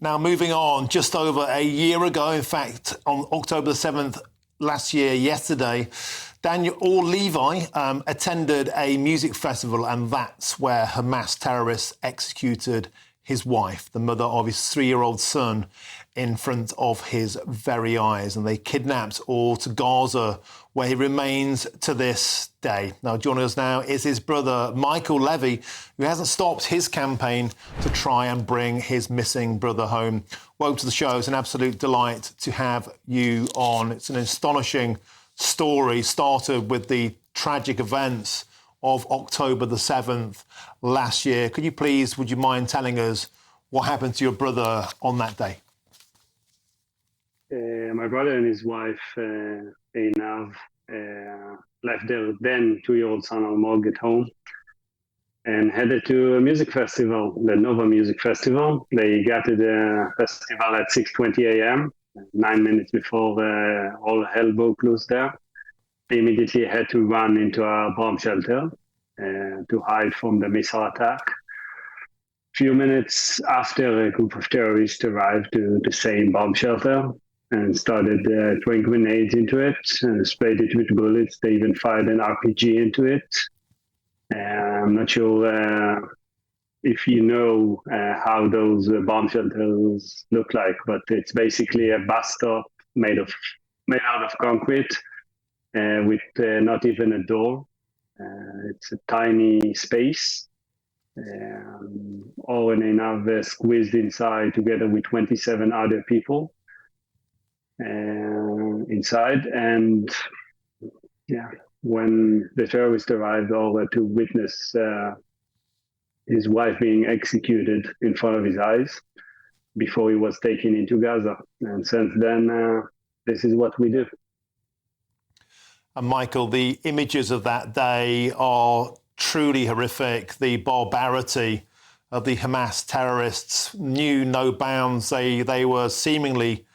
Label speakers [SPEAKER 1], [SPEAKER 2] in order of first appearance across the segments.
[SPEAKER 1] Now, moving on, just over a year ago, in fact, on October the 7th last year, yesterday, Daniel or Levi attended a music festival, and that's where Hamas terrorists executed his wife, the mother of his 3-year-old son, in front of his very eyes. And they kidnapped all to Gaza, where he remains to this day. Now, joining us now is his brother, Michael Levy, who hasn't stopped his campaign to try and bring his missing brother home. Welcome to the show. It's an absolute delight to have you on. It's an astonishing story, started with the tragic events of October the 7th last year. Could you mind telling us what happened to your brother on that day?
[SPEAKER 2] My brother and his wife, Einav, left their then 2-year-old son Almog at home and headed to a music festival, the Nova Music Festival. They got to the festival at 6:20 a.m., 9 minutes before all hell broke loose there. They immediately had to run into a bomb shelter to hide from the missile attack. Few minutes after, a group of terrorists arrived to the same bomb shelter and started throwing grenades into it and sprayed it with bullets. They even fired an RPG into it. I'm not sure if you know how those bomb shelters look like, but it's basically a bus stop made out of concrete with not even a door. It's a tiny space. Owen and Einav squeezed inside together with 27 other people inside. And when the terrorists arrived over to witness his wife being executed in front of his eyes before he was taken into Gaza. And since then, this is what we do.
[SPEAKER 1] And Michael, the images of that day are truly horrific. The barbarity of the Hamas terrorists knew no bounds. They were seemingly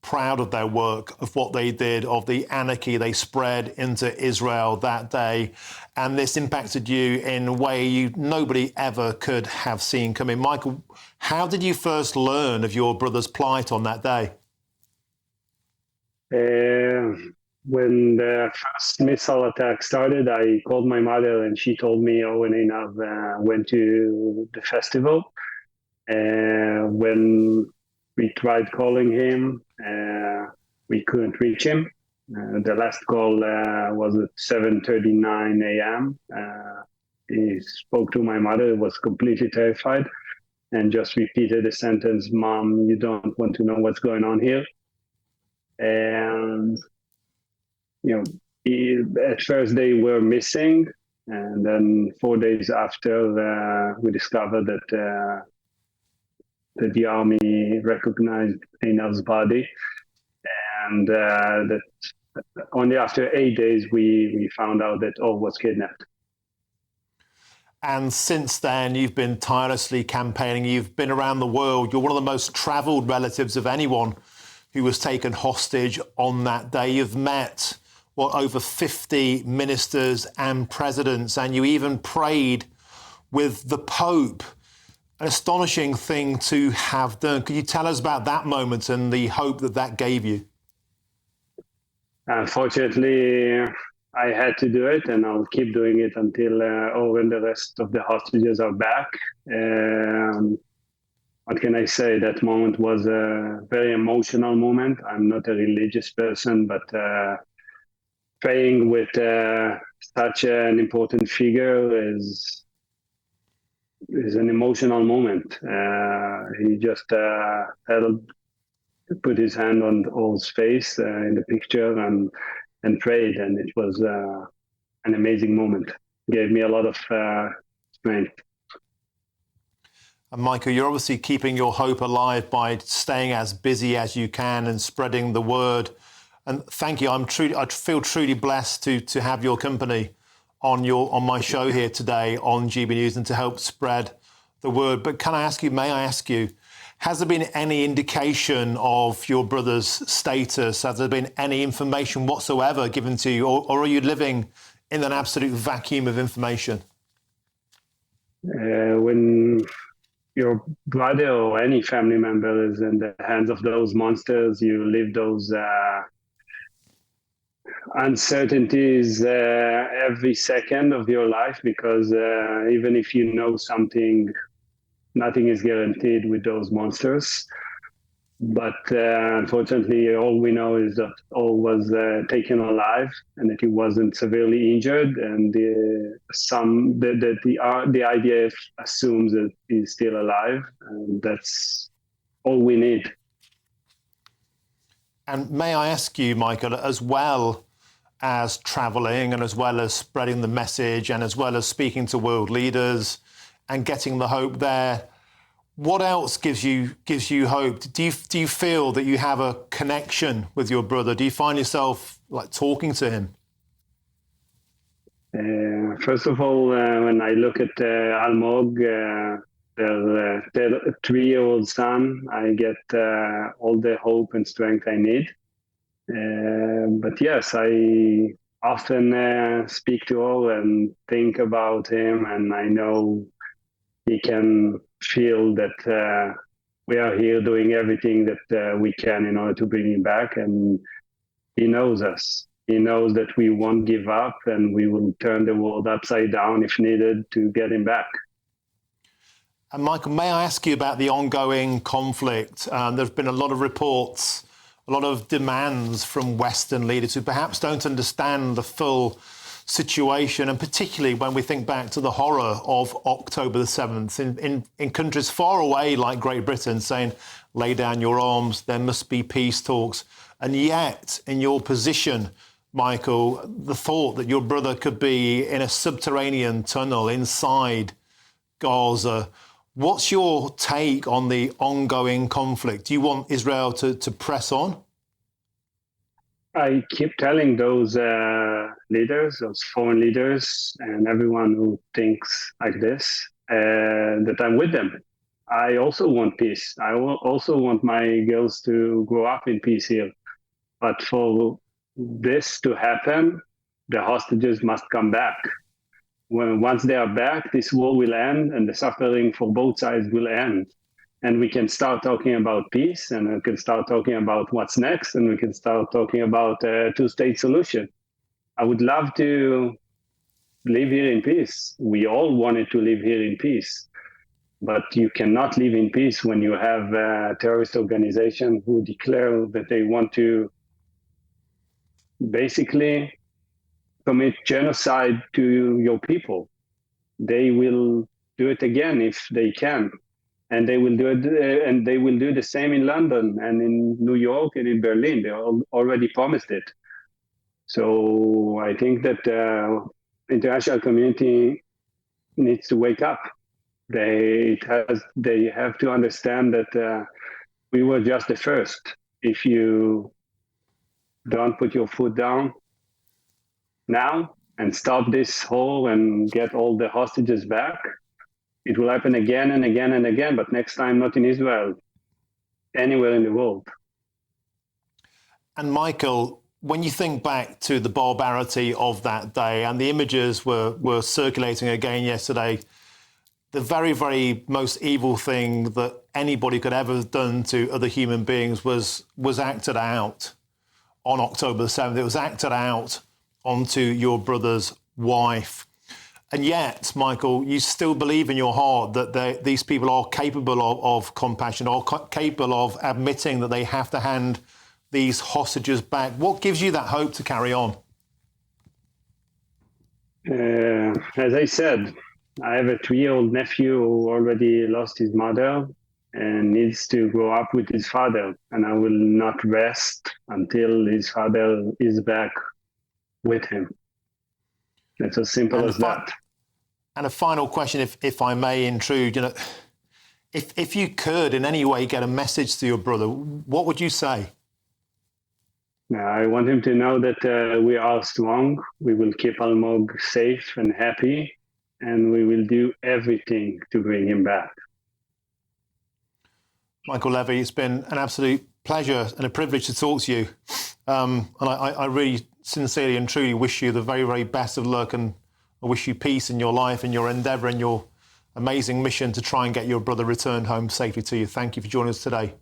[SPEAKER 1] proud of their work, of what they did, of the anarchy they spread into Israel that day. And this impacted you in a way nobody ever could have seen coming. Michael, how did you first learn of your brother's plight on that day?
[SPEAKER 2] When the first missile attack started, I called my mother and she told me Owen and Einav went to the festival. When we tried calling him, we couldn't reach him. The last call was at 7:39 a.m. He spoke to my mother, was completely terrified, and just repeated the sentence, "Mom, you don't want to know what's going on here." And at first they were missing, and then 4 days after, we discovered that the army recognized Einav's body, and that only after 8 days we found out that all was kidnapped.
[SPEAKER 1] And since then, you've been tirelessly campaigning. You've been around the world. You're one of the most travelled relatives of anyone who was taken hostage on that day. You've met over 50 ministers and presidents, and you even prayed with the Pope. An astonishing thing to have done. Could you tell us about that moment and the hope that gave you?
[SPEAKER 2] Unfortunately, I had to do it, and I'll keep doing it until Owen and the rest of the hostages are back. What can I say? That moment was a very emotional moment. I'm not a religious person, but praying with such an important figure is an emotional moment. He just put his hand on Or's face in the picture and prayed, and it was an amazing moment. It gave me a lot of strength.
[SPEAKER 1] And Michael, you're obviously keeping your hope alive by staying as busy as you can and spreading the word. And thank you. I feel truly blessed to have your company on my show here today on GB News and to help spread the word. But may I ask you, has there been any indication of your brother's status? Has there been any information whatsoever given to you, or are you living in an absolute vacuum of information?
[SPEAKER 2] When your brother or any family member is in the hands of those monsters, you live those uncertainties every second of your life, because even if you know something, nothing is guaranteed with those monsters. But unfortunately, all we know is that all was taken alive and that he wasn't severely injured. And the IDF assumes that he's still alive, and that's all we need.
[SPEAKER 1] And may I ask you, Michael, as well as traveling and as well as spreading the message and as well as speaking to world leaders and getting the hope there, what else gives you hope? Do you feel that you have a connection with your brother? Do you find yourself like talking to him?
[SPEAKER 2] First of all, when I look at Almog, their 3-year-old son, I get all the hope and strength I need. But yes, I often speak to all and think about him, and I know he can feel that we are here doing everything that we can in order to bring him back, and he knows us. He knows that we won't give up, and we will turn the world upside down if needed to get him back.
[SPEAKER 1] And Michael, may I ask you about the ongoing conflict? There's been a lot of reports, a lot of demands from Western leaders who perhaps don't understand the full situation, and particularly when we think back to the horror of October the 7th in countries far away like Great Britain saying, lay down your arms, there must be peace talks. And yet, in your position, Michael, the thought that your brother could be in a subterranean tunnel inside Gaza, what's your take on the ongoing conflict? Do you want Israel to press on?
[SPEAKER 2] I keep telling those leaders, those foreign leaders, and everyone who thinks like this, that I'm with them. I also want peace. I also want my girls to grow up in peace here. But for this to happen, the hostages must come back. Once they are back, this war will end and the suffering for both sides will end. And we can start talking about peace, and we can start talking about what's next, and we can start talking about a two-state solution. I would love to live here in peace. We all wanted to live here in peace. But you cannot live in peace when you have a terrorist organization who declare that they want to basically commit genocide to your people. They will do it again if they can. And they will do it, and they will do the same in London and in New York and in Berlin. They already promised it. So I think that the international community needs to wake up. They have to understand that we were just the first. If you don't put your foot down now and stop this whole and get all the hostages back, it will happen again and again and again, but next time not in Israel, anywhere in the world.
[SPEAKER 1] And Michael, when you think back to the barbarity of that day, and the images were circulating again yesterday, the very, very most evil thing that anybody could ever have done to other human beings was acted out on October the 7th. It was acted out onto your brother's wife. And yet, Michael, you still believe in your heart that these people are capable of compassion, are capable of admitting that they have to hand these hostages back. What gives you that hope to carry on?
[SPEAKER 2] As I said, I have a 3-year-old nephew who already lost his mother and needs to grow up with his father. And I will not rest until his father is back with him. It's as simple as that.
[SPEAKER 1] And a final question, if I may intrude, if you could in any way get a message to your brother, what would you say?
[SPEAKER 2] I want him to know that we are strong. We will keep Almog safe and happy, and we will do everything to bring him back.
[SPEAKER 1] Michael Levy, it's been an absolute pleasure and a privilege to talk to you. And I really sincerely and truly wish you the very, very best of luck, and I wish you peace in your life and your endeavour and your amazing mission to try and get your brother returned home safely to you. Thank you for joining us today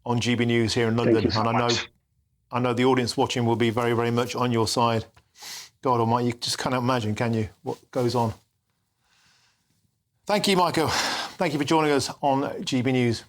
[SPEAKER 1] on GB News here in London.
[SPEAKER 2] Thank you so much.
[SPEAKER 1] I know the audience watching will be very, very much on your side. God Almighty, you just cannot imagine, can you, what goes on? Thank you, Michael. Thank you for joining us on GB News.